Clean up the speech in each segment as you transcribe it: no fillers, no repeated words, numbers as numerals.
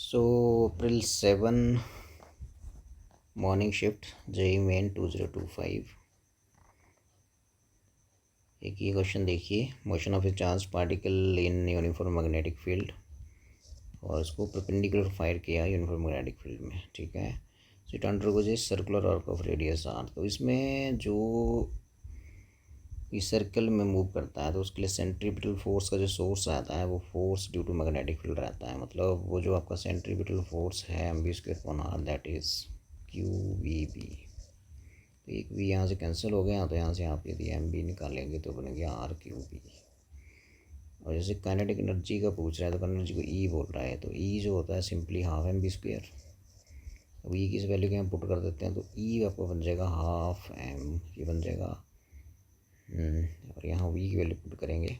सो April 7 morning shift JEE Main 2025। एक ये question देखिए, motion of a charge particle in uniform magnetic field, और इसको परपेंडिकुलर फायर किया यूनिफॉर्म मैग्नेटिक फील्ड में। ठीक है, so it undergoes a circular arc of radius R. तो इसमें जो इस सर्कल में मूव करता है तो उसके लिए सेंट्रीपिटल फोर्स का जो सोर्स आता है वो force due to magnetic field रहता है। मतलब वो जो आपका सेंट्रीपिटल फोर्स है mv²/r, दैट इज़ QVB। तो एक v यहाँ से कैंसिल हो गया, तो यहाँ से आप यदि mv निकालेंगे तो बनेगा RQB। और जैसे काइनेटिक एनर्जी का पूछ रहा है तो काइनेटिक एनर्जी को E बोल रहा है, तो E जो होता है सिंपली हाफ mv²। अब E की इस वैल्यू को हम पुट कर देते हैं तो E आपको बन जाएगा हाफ m, ये बन जाएगा और यहाँ v की वैल्यू पुट करेंगे।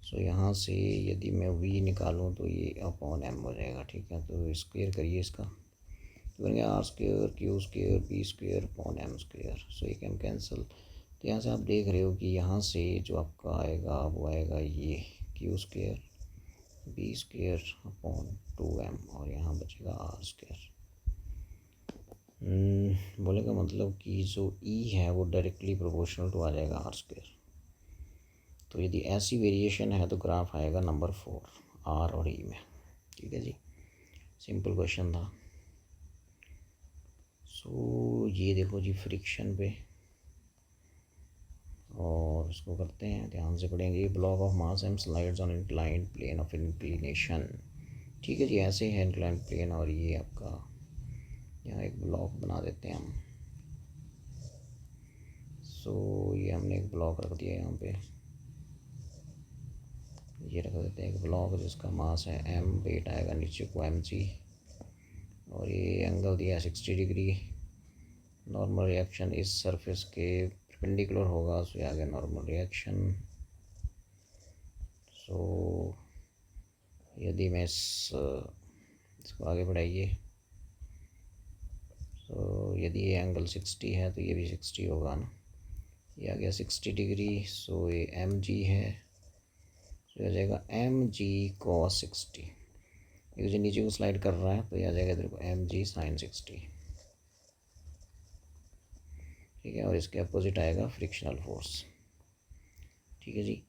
सो यहाँ से यदि मैं v निकालूँ तो ये अपॉन m हो जाएगा। ठीक है, तो स्क्वेयर करिए इसका, तो बन गया r² Q² B² upon m²। सो एक m कैंसिल। तो यहाँ से आप देख रहे हो कि यहाँ से जो आपका आएगा वो आएगा ये Q² B² अपॉन 2m, और यहाँ बचेगा r²। बोले का मतलब कि जो E है वो डायरेक्टली प्रोपोर्शनल टू आ जाएगा r²। तो यदि ऐसी वेरिएशन है तो ग्राफ आएगा नंबर 4 R और E में। ठीक है जी, सिंपल क्वेश्चन था। सो ये देखो जी फ्रिक्शन पे, और इसको करते हैं, ध्यान से पढ़ेंगे। Block of mass M slides on inclined plane of inclination. ठीक है जी, ऐसे है इंक्लाइंड प्लेन, और ये आपका यहाँ एक ब्लॉक बना देते हैं हम। सो ये हमने एक ब्लॉक रख दिया यहाँ पे, ये रख देते हैं एक ब्लॉक जिसका मास है m, वेट आएगा नीचे को mg, और ये एंगल दिया है 60 डिग्री। नॉर्मल रिएक्शन इस सरफेस के परपेंडिकुलर होगा, सो आ गया नॉर्मल रिएक्शन। सो यदि मैं इसको आगे बढ़ाइए, सो यदि ये एंगल 60 है तो ये भी 60 होगा ना, ये आ गया 60 डिग्री। सो ये mg है, तो आ जाएगा mg cos 60। ये जो नीचे को स्लाइड कर रहा है तो ये आ जाएगा इधर को mg sin 60। ठीक है, और इसके अपोजिट आएगा फ्रिक्शनल फोर्स। ठीक है जी।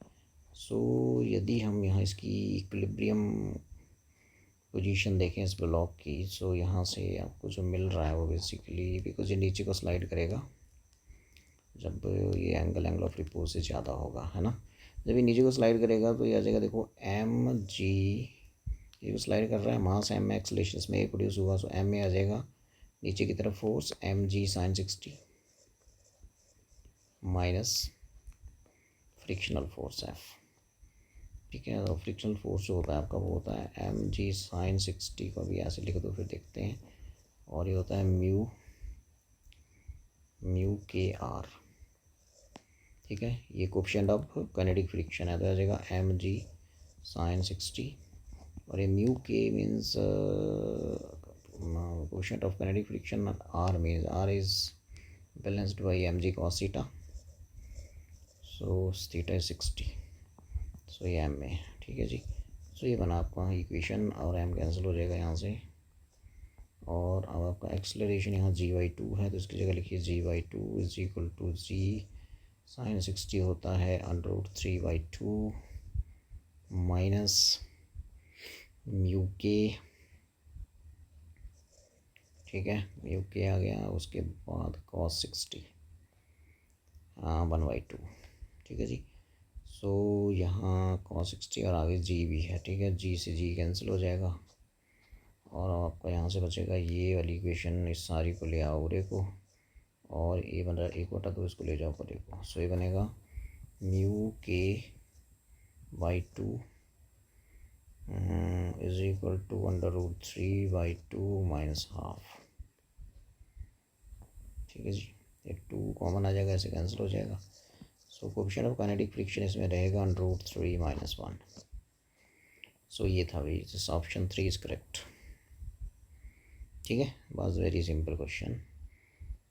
सो यदि हम यहाँ इसकी इक्विलिब्रियम पोजीशन देखें इस ब्लॉक की, सो यहाँ से आपको जो मिल रहा है वो बेसिकली, बिकॉज ये नीचे को स्लाइड करेगा जब ये एंगल ऑफ रिपोज से ज़्यादा होगा, है ना। जब ये नीचे को स्लाइड करेगा तो ये आ जाएगा देखो mg, ये स्लाइड कर रहा है, मास m में एक्सेलरेशन इसमें एक प्रोड्यूस हुआ, सो m में आ जाएगा नीचे की तरफ force mg sin 60 minus frictional force f। ठीक है, तो फ्रिक्शनल फोर्स जो होता है आपका वो होता है mg sin 60 को भी ऐसे लिख दो, फिर देखते हैं, और ये होता है म्यू के आर। ठीक है, ये कोफिशिएंट ऑफ काइनेटिक फ्रिक्शन है, तो आ जाएगा mg sin 60, और ये म्यू के means coefficient of kinetic friction, R means R is balanced by mg cos theta, so theta is 60, so ये m में। ठीक है जी, सो ये बना आपका इक्वेशन, और m कैंसिल हो जाएगा यहाँ से, और अब आपका एक्सलरेशन यहाँ g/2 है, तो इसकी जगह लिखिए g/2 is equal to g sin 60 होता है √3/2 माइनस म्यू के। ठीक है, म्यू के आ गया, उसके बाद cos 60 1/2। ठीक है जी, सो यहाँ cos 60 और आगे g भी है। ठीक है, g से g कैंसिल हो जाएगा, और आपका यहाँ से बचेगा ये वाली इक्वेशन, इस सारी को ले आओ उरे को, और ये बन रहा है 1/2, इसको ले जाओ परे को। सो ये बनेगा म्यू के by 2 is equal to √3/2 minus half. ठीक है जी, ये 2 कॉमन आ जाएगा, ऐसे कैंसिल हो जाएगा। सो कोफिशिएंट ऑफ काइनेटिक फ्रिक्शन इसमें रहेगा √3 - 1। सो ये था भाई, ऑप्शन 3 इज करेक्ट। ठीक है, बस वेरी सिंपल क्वेश्चन।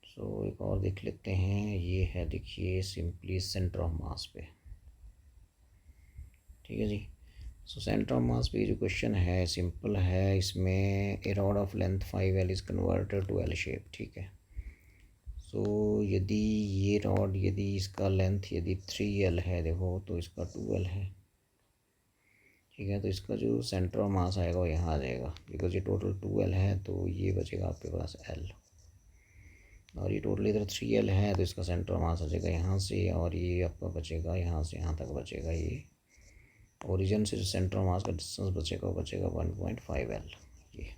सो एक और देख लेते हैं, ये है देखिए सिंपली सेंटर ऑफ मास पे। ठीक है जी, सो सेंटर ऑफ मास पे जो क्वेश्चन है सिंपल है, इसमें a rod of length 5L is converted to L shape, ठीक है। सो यदि ये रॉड, यदि इसका लेंथ यदि 3L है, देखो तो इसका 2L है, ठीक है। तो इसका जो सेंटर ऑफ मास आएगा वो यहाँ आ जाएगा, बिकॉज ये टोटल 2L है तो ये बचेगा आपके पास L, और ये टोटल इधर 3L है तो इसका सेंटर ऑफ मास आ जाएगा यहाँ से, और ये आपका बचेगा यहाँ से यहाँ तक बचेगा, ये ओरिजिन से जो सेंटर ऑफ मास का डिस्टेंस बचेगा वो बचेगा 1.5L, ये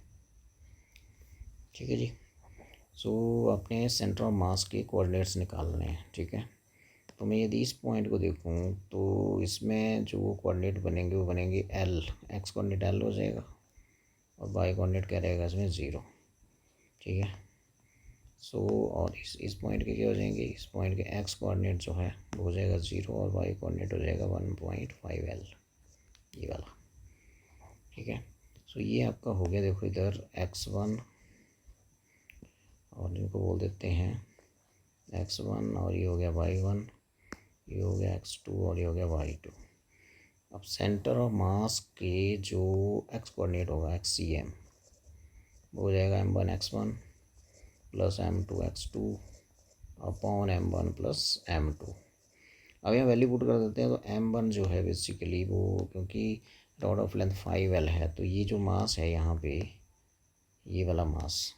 ठीक है जी। सो अपने सेंटर ऑफ मास के कोऑर्डिनेट्स निकालने हैं, ठीक है। तो मैं यदि इस पॉइंट को देखूं तो इसमें जो कोऑर्डिनेट बनेंगे वो बनेंगे L, एक्स कोऑर्डिनेट L हो जाएगा और वाई कोऑर्डिनेट क्या रहेगा इसमें 0, ठीक है। सो और इस पॉइंट के क्या हो जाएंगे, इस पॉइंट के एक्स कोऑर्डिनेट जो है वो हो जाएगा 0 और वाई कोऑर्डिनेट हो जाएगा 1.5L, ये वाला, ठीक है। सो ये आपका हो गया, देखो इधर x1 और इनको बोल देते हैं x1, और ये हो गया y1, ये हो गया x2 और ये हो गया y2। अब सेंटर ऑफ मास के जो एक्स कोऑर्डिनेट होगा XCM वो हो जाएगा m1 x1 plus m2 x2 upon m1 plus m2। अब यहाँ वैल्यू पुट कर देते हैं, तो m1 जो है बेसिकली वो, क्योंकि रॉड ऑफ लेंथ 5L है तो ये जो मास है यहाँ पे, ये वाला मास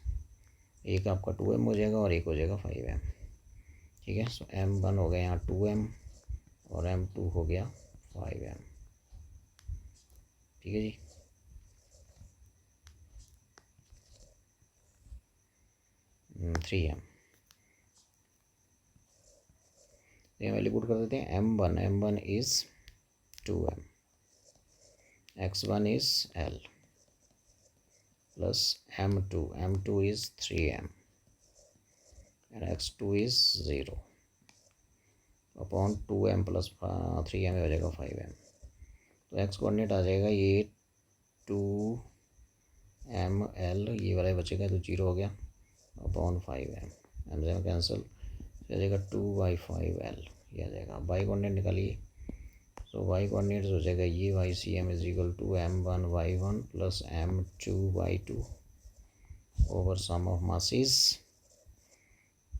एक आपका 2m हो जाएगा और एक हो जाएगा 5m, ठीक है। सो m1 हो गया यहाँ 2m और m2 हो गया 5m, ठीक है जी। थ्री एम वैल्यू पुट कर देते हैं, m1 is 2m, x1 is L plus m2 is 3m and x2 is 0 upon 2m plus 3m हो जाएगा 5m। तो एक्स कोऑर्डिनेट आ जाएगा ये 2mL, ये वाला बचेगा तो 0 हो गया अपॉन 5m, एम से कैंसिल, आ जाएगा 2/5L, ये आ जाएगा। वाई कोऑर्डिनेट निकालिए, सो वाई कोऑर्डिनेट हो जाएगा ये YCM is equal to m1y1 plus m2y2 over sum of masses.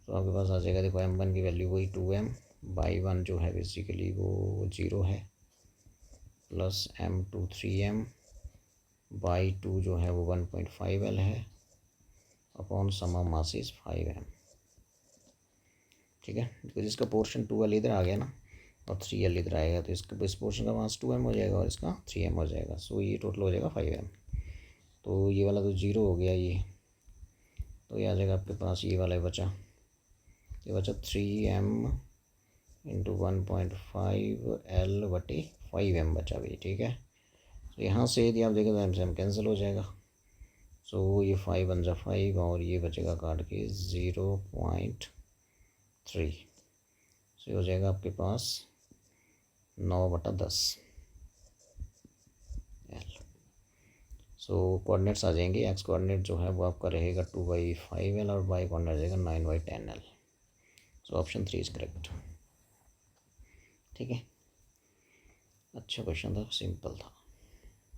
तो आपके पास आ जाएगा, देखो m1 की वैल्यू वही 2m, y1 जो है बेसिकली वो 0 है, प्लस m2 3m, y2 जो है वो 1.5L है upon some of masses 5m, ठीक है। तो जिसका पोर्शन 2L इधर आ गया ना और 3L इधर आएगा तो इसका इस पोर्शन का मास 2m हो जाएगा और इसका 3m हो जाएगा। सो ये टोटल हो जाएगा 5m। तो ये वाला तो 0 हो गया ये, तो ये आ जाएगा आपके पास, ये वाला बचा, ये बचा 3m इंटू 1.5L बटे 5m बचा भाई, ठीक है। तो यहाँ से यदि आप देखें तो m कैंसिल हो जाएगा, सो ये 5 बन जा 5 और ये बचेगा काट के 0.3, सो हो जाएगा आपके पास 9/10 L। सो कोऑर्डिनेट्स आ जाएंगे, एक्स कोऑर्डिनेट जो है वो आपका रहेगा 2/5L और वाई कोऑर्डिनेट रहेगा 9/10L। So option 3 is correct, ठीक है। अच्छा क्वेश्चन था, सिंपल था।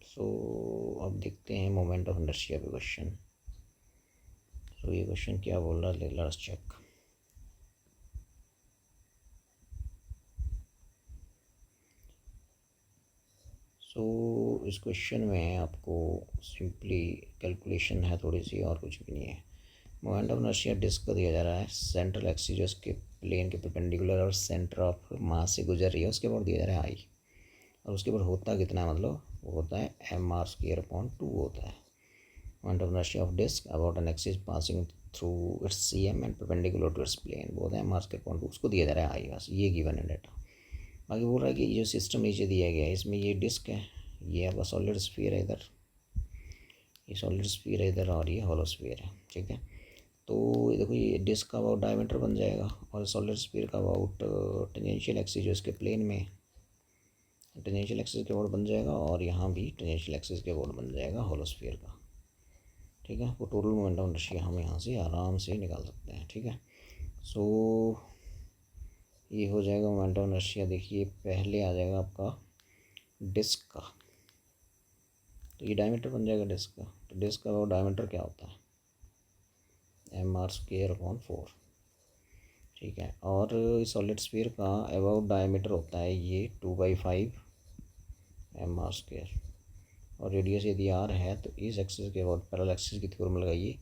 सो अब देखते हैं मोमेंट ऑफ इनर्शिया पे क्वेश्चन। सो ये क्वेश्चन क्या बोल रहा है, लेट्स चेक। सो इस क्वेश्चन में आपको सिंपली कैलकुलेशन है थोड़ी सी, और कुछ भी नहीं है। मोमेंट ऑफ इनर्शिया डिस्क का दिया जा रहा है, सेंट्रल एक्सिस जो इसके प्लेन के परपेंडिकुलर और सेंटर ऑफ मास से गुजर रही है, उसके बाद दिया जा रहा है आई, और उसके बाद होता कितना है, मतलब वो होता है mr²/2 होता है। Moment of inertia of disc about an axis passing through its CM and perpendicular to its plane, वो होता है mr²/2, उसको दिया जा रहा है आई, बस ये गिवन है डेटा। बाकी बोल रहा है कि ये जो सिस्टम नीचे दिया गया है इसमें ये डिस्क है, ये आपका सॉलिड स्फीयर है इधर, ये सॉलिड स्फीयर है इधर, और ये हॉलो स्फीयर है, ठीक है। तो देखो ये डिस्क का अबाउट डायमीटर बन जाएगा और सॉलिड स्फीयर का अबाउट टेंजेंशियल एक्सिस जो इसके प्लेन में टेंजेंशियल एक्सिस के अबाउट बन जाएगा, और यहाँ भी टेंजेंशियल एक्सिस के अबाउट बन जाएगा हॉलो स्फीयर का, ठीक है। वो टोटल मोमेंट ऑफ इनर्शिया हम यहाँ से आराम से निकाल सकते हैं, ठीक है। सो ये हो जाएगा मोमेंट ऑफ इनर्शिया। देखिए पहले आ जाएगा आपका डिस्क का, तो ये डायमीटर बन जाएगा डिस्क का। तो डिस्क का वो डायमीटर क्या होता है, mr²/4, ठीक है। और सॉलिड स्फीयर का अबाउट डायमीटर होता है ये 2/5 mr²। और रेडियस यदि r है तो इस एक्सिस के अबाउट पैरेलल एक्सिस की थ्योरम लगाइए,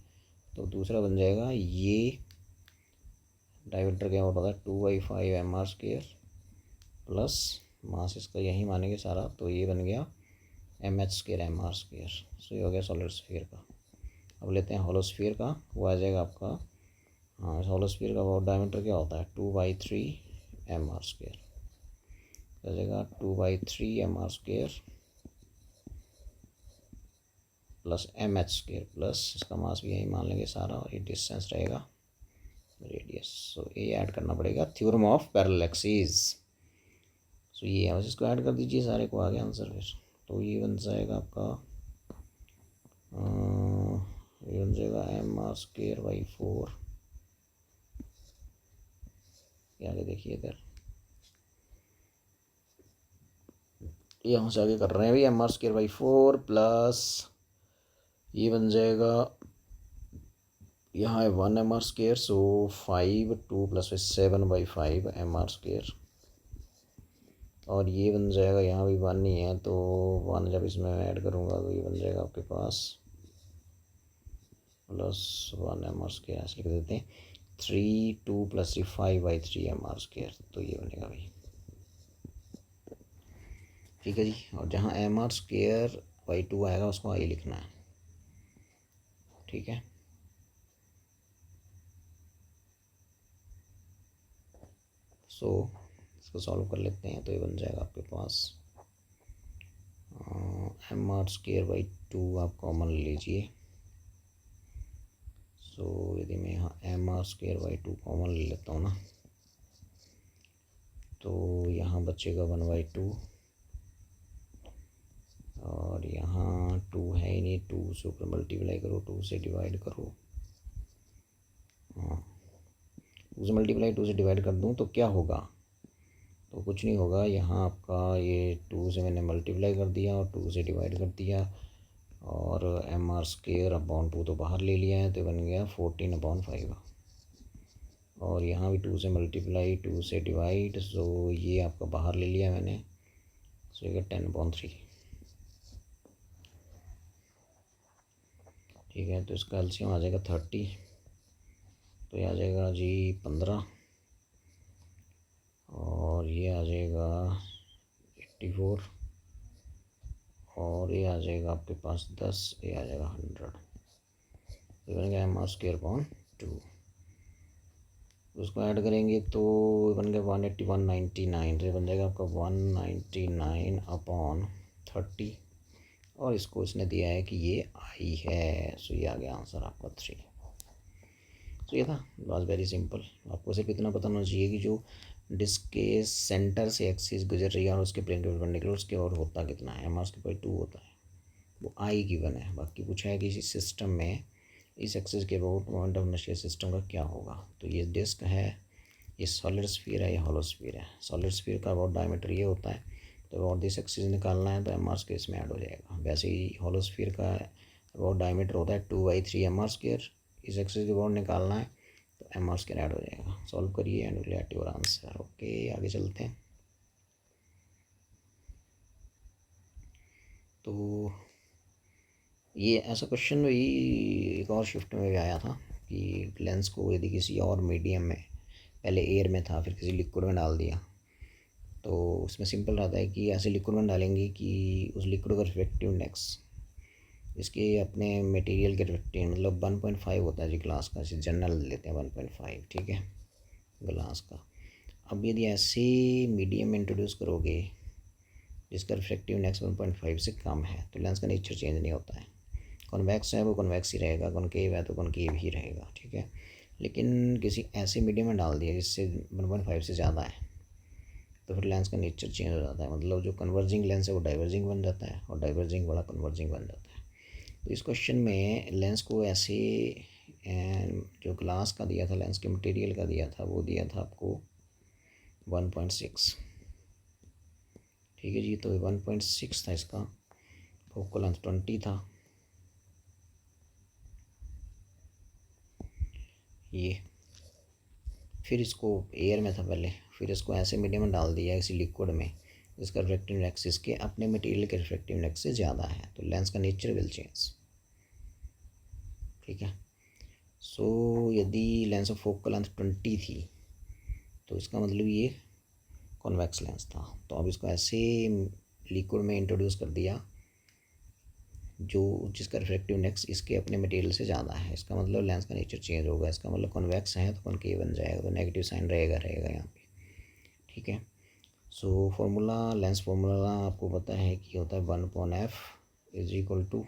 तो दूसरा बन जाएगा ये डायमीटर क्या होता है 2/5 mr² प्लस मास इसका यही मानेंगे सारा, तो ये बन गया mh² mr²। सो ये हो गया सॉलिड स्फीयर का। अब लेते हैं हॉलो स्फीयर का, वो आ जाएगा आपका, हाँ हॉलो स्फीयर का अबाउट डायमीटर क्या होता है 2/3 mr², आ जाएगा 2/3 mr² प्लस mh² प्लस इसका मास भी यही मान लेंगे सारा, और ये डिस्टेंस रहेगा रेडियस। सो ये ऐड करना पड़ेगा थ्योरम ऑफ पैरेलल एक्सिस। सो ये है, बस इसको ऐड कर दीजिए, सारे को आ गया आंसर फिर। तो ये बन जाएगा आपका ये बन जाएगा mr²/4, आगे देखिए इधर, यहाँ से आगे कर रहे हैं अभी, mr²/4 प्लस ये बन जाएगा, यहाँ है 1 mr², सो 5 2 प्लस 7/5 mr²। और ये बन जाएगा, यहाँ भी 1 ही है, तो 1 जब इसमें ऐड करूँगा तो ये बन जाएगा आपके पास प्लस 1 mr², ऐसे लिख देते हैं 3 2 प्लस 5/3 mr², तो ये बनेगा भाई, ठीक है जी। और जहाँ mr²/2 आएगा उसको आई लिखना है, ठीक है। सो इसको सॉल्व कर लेते हैं, तो ये बन जाएगा आपके पास mr²/2 आप कॉमन ले लीजिए। सो यदि मैं यहाँ mr²/2 कॉमन ले लेता हूँ ना, तो यहाँ बचेगा 1/2, और यहाँ 2 है ही नहीं, 2 से ऊपर मल्टीप्लाई करो, 2 से डिवाइड करो, हाँ 2 से मल्टीप्लाई 2 से डिवाइड कर दूँ तो क्या होगा, तो कुछ नहीं होगा, यहाँ आपका ये 2 से मैंने मल्टीप्लाई कर दिया और 2 से डिवाइड कर दिया, और mr²/2 तो बाहर ले लिया है, तो बन गया 14/5। और यहाँ भी 2 से मल्टीप्लाई 2 से डिवाइड, सो ये आपका बाहर ले लिया मैंने, सो ये 10/3, ठीक है। तो इसका एलसीएम आ जाएगा 30, तो ये आ जाएगा जी 15, और ये आ जाएगा 84, और ये आ जाएगा आपके पास 10, ये आ जाएगा 100, तो बन गया mr²/2। उसको ऐड करेंगे तो बन गया 199, तो ये बन जाएगा आपका 199/30, और इसको इसने दिया है कि ये आई है, सो ये आ गया आंसर आपका 3। तो ये था, वाज वेरी सिंपल। आपको सिर्फ इतना पता होना चाहिए कि जो डिस्क के सेंटर से एक्सिस गुजर रही है और उसके प्लेन के परपेंडिकुलर, उसके और होता कितना है, mr²/2 होता है, वो आई गिवन है। बाकी पूछा है कि इसी सिस्टम में इस एक्सिस के about moment of inertia system का क्या होगा। तो ये डिस्क है, ये सॉलिड स्फीयर है, ये हॉलो स्फीयर है। सॉलिड स्फीयर का अबाउट डायमीटर ये होता है, तो अबाउट दिस एक्सिस निकालना है तो mr² इसमें ऐड हो जाएगा। वैसे ही हॉलो स्फीयर का अबाउट डायमीटर होता है 2/3 mr², इस एक्सिस के अबाउट निकालना है तो mr² ऐड हो जाएगा। सॉल्व करिए and will get your answer. Okay, आगे चलते हैं। तो ये ऐसा क्वेश्चन भी एक और शिफ्ट में भी आया था कि लेंस को यदि किसी और मीडियम में, पहले एयर में था फिर किसी लिक्विड में डाल दिया, तो उसमें सिंपल रहता है कि ऐसे लिक्विड में डालेंगे कि उस लिक्विड का रिफ्रैक्टिव इंडेक्स इसके अपने मटेरियल के रिफ्रैक्टिव मतलब 1.5 होता है जी ग्लास का, इसे जनरल लेते हैं 1.5, ठीक है, ग्लास का। अब यदि ऐसे मीडियम में इंट्रोड्यूस करोगे जिसका रिफ्रैक्टिव इंडेक्स 1.5 से कम है, तो लेंस का नेचर चेंज नहीं होता है। कॉन्वेक्स है वो कॉन्वेक्स ही रहेगा, कॉनकेव है तो कॉनकेव ही रहेगा, ठीक है। लेकिन किसी ऐसे मीडियम में डाल दिया जिससे 1.5 से ज़्यादा है, तो फिर लेंस का नेचर चेंज हो जाता है। मतलब जो कन्वर्जिंग लेंस है वो डाइवर्जिंग बन जाता है, और डाइवर्जिंग वाला कन्वर्जिंग बन जाता है। तो इस क्वेश्चन में लेंस को ऐसे जो ग्लास का दिया था, लेंस के मटेरियल का दिया था, वो दिया था आपको 1.6, ठीक है जी। तो 1.6 था इसका, फोकल लेंथ 20 था, ये फिर इसको एयर में था पहले, फिर इसको ऐसे मीडियम में डाल दिया किसी लिक्विड में जिसका रिफ्रैक्टिव इंडेक्स इसके अपने मटेरियल के रिफ्रैक्टिव इंडेक्स से ज़्यादा है, तो लेंस का नेचर विल चेंज। ठीक है, सो यदि लेंस ऑफ फोकल लेंथ 20 थी तो इसका मतलब ये कॉन्वेक्स लेंस था। तो अब इसको ऐसे लिक्विड में इंट्रोड्यूस कर दिया जो जिसका रिफ्रैक्टिव इंडेक्स इसके अपने मटेरियल से ज़्यादा है, इसका मतलब लेंस का नेचर चेंज होगा। इसका मतलब कॉन्वेक्स है तो कॉनकेव बन जाएगा, तो नेगेटिव साइन रहेगा यहाँ पे। ठीक है, सो फॉर्मूला, लेंस फॉर्मूला आपको पता है कि होता है 1/f इज इक्वल टू,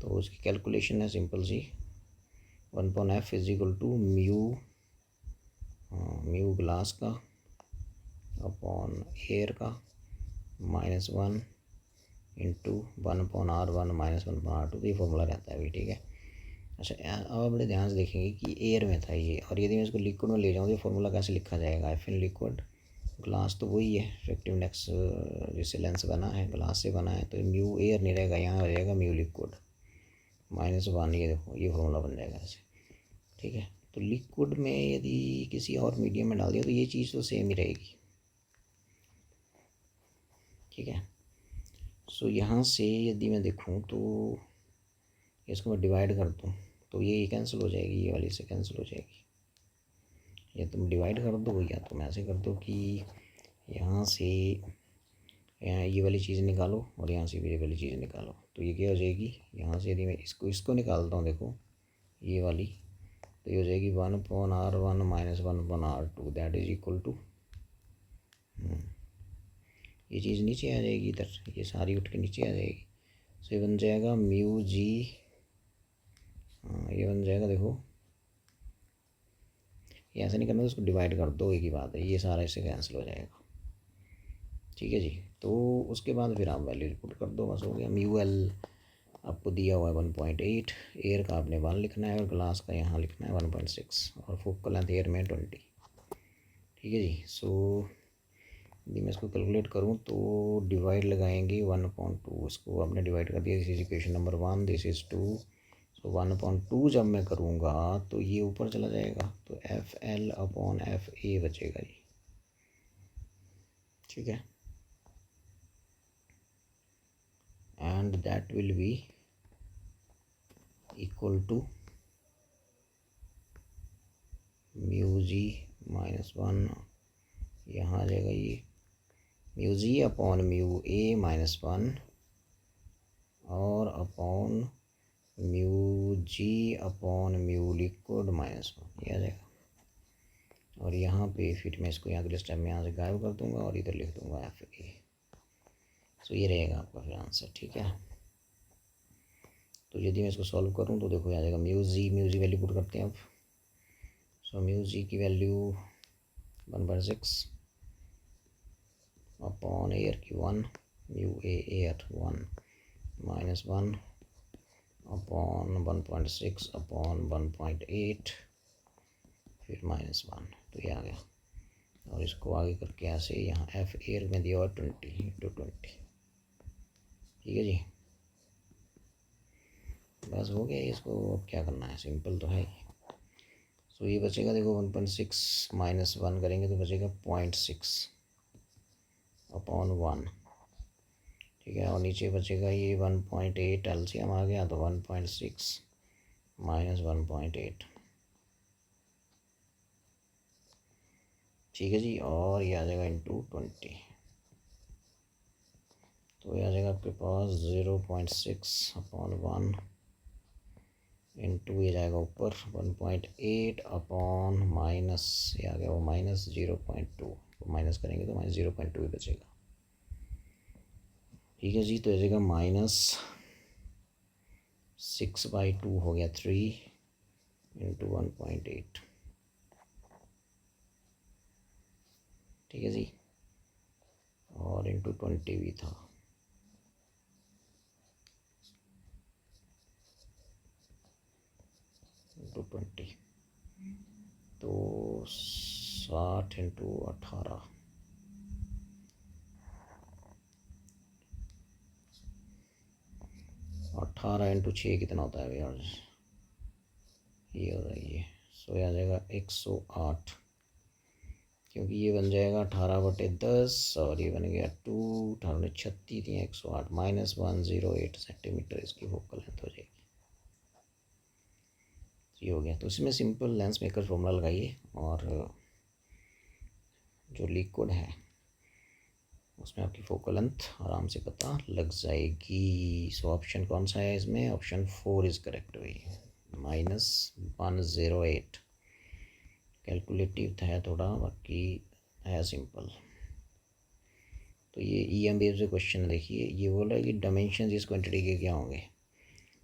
तो उसकी कैलकुलेशन है सिंपल सी, 1/f is equal to mu glass का अपॉन एयर का -1 इंटू 1/r1 -1/r2, तो ये फॉर्मूला रहता है अभी। ठीक है, अच्छा अब आप बड़े ध्यान से देखेंगे कि एयर में था ये, और यदि मैं इसको लिक्विड में ले जाऊँ तो फॉर्मूला कैसे लिखा जाएगा, एफ इन लिक्विड, ग्लास तो वही है रिफ्रैक्टिव इंडेक्स जिससे लेंस बना है, ग्लास से बना है, तो म्यू एयर नहीं रहेगा, यहाँ हो जाएगा म्यू लिक्विड -1, ये देखो ये फॉर्मूला बन जाएगा ऐसे। ठीक है, तो लिक्विड में यदि किसी और मीडियम में डाल दिया तो ये चीज़ तो सेम ही रहेगी। ठीक है, सो यहाँ से यदि मैं देखूँ तो इसको मैं डिवाइड कर दूँ तो ये कैंसिल हो जाएगी, ये वाली से कैंसिल हो जाएगी। या तुम डिवाइड कर दो या तुम ऐसे कर दो कि यहाँ से यहाँ ये वाली चीज़ निकालो और यहाँ से भी ये वाली चीज़ निकालो, तो ये क्या हो जाएगी, यहाँ से यदि मैं इसको निकालता हूँ, देखो ये वाली, तो ये हो जाएगी 1/r1 -1/r2 that is equal to, ये चीज़ नीचे आ जाएगी इधर, ये सारी उठ के नीचे आ जाएगी। सो ये बन जाएगा म्यू जी, ये बन जाएगा, देखो ये ऐसे नहीं करना, तो इसको डिवाइड कर दो, एक ही बात है, ये सारा इससे कैंसिल हो जाएगा। ठीक है जी, तो उसके बाद फिर आप वैल्यूज पुट कर दो, बस हो गया। म्यू एल आपको दिया हुआ है 1.8, एयर का आपने 1 लिखना है और ग्लास का यहाँ लिखना है 1.6, और फोकल लेंथ एयर में 20। ठीक है जी, सो यदि मैं इसको कैलकुलेट करूँ तो डिवाइड लगाएंगे 1/2, इसको आपने डिवाइड कर दिया, this is equation number 1, this is 2, सो 1/2 जब मैं करूँगा तो ये ऊपर चला जाएगा, तो FL/FA बचेगा जी। ठीक है, and that will be equal to mu g -1, यहाँ आ जाएगा ये mu g upon mu a -1 और upon mu g upon mu liquid -1, ये आ जाएगा। और यहाँ पे फिर मैं इसको यहाँ के स्टेप में यहाँ से गायब कर दूँगा और इधर लिख दूँगा FA। सो ये रहेगा आपका फिर आंसर। ठीक है, तो यदि मैं इसको सॉल्व करूँ तो देखो आ जाएगा म्यू जी वैल्यू पुट करते हैं अब। सो म्यू जी की वैल्यू 1/6 अपॉन एयर की 1, mu A air 1 -1 upon 1.6 upon 1.8 फिर -1, तो ये आ गया। और इसको आगे करके ऐसे यहाँ F एयर में दिया हुआ 20/20। ठीक है जी, बस हो गया। इसको अब क्या करना है, सिंपल तो है ही। सो ये बचेगा, देखो 1.6 -1 करेंगे तो बचेगा 0.6 अपॉन 1। ठीक है, और नीचे बचेगा ये 1.8, एलसीएम आ गया तो 1.6 -1.8। ठीक है जी, और ये आ जाएगा इंटू 20, तो ये आ जाएगा आपके पास 0.6 अपॉन 1 इंटू ये जाएगा ऊपर 1.8 अपॉन माइनस, ये आ गया वो -0.2, तो माइनस करेंगे तो -0.2 ही बचेगा। ठीक है जी, तो ये जाएगा -6/2 हो गया 3 इंटू 1.8। ठीक है जी, और इंटू 20 भी था। इंटू 20 तो 60 इंटू 18, 18 × 6 कितना होता है यार, ये हो रहा है ये। सो ये आ जाएगा 108, क्योंकि ये बन जाएगा 18/10 और ये बन गया 2, 18 थी 108 -108 सेंटीमीटर इसकी फोकल लेंथ हो जाएगी। ये हो गया। तो इसमें सिंपल लेंस मेकर फॉर्मूला लगाइए और जो लिक्विड है उसमें आपकी फोकल लेंथ आराम से पता लग जाएगी। सो ऑप्शन कौन सा है इसमें, ऑप्शन 4 इज़ करेक्ट हुई, -108। कैलकुलेटिव था थोड़ा, बाकी है सिंपल। तो ये EM बेस्ड क्वेश्चन देखिए, ये बोला है कि डायमेंशन इस क्वांटिटी के क्या होंगे।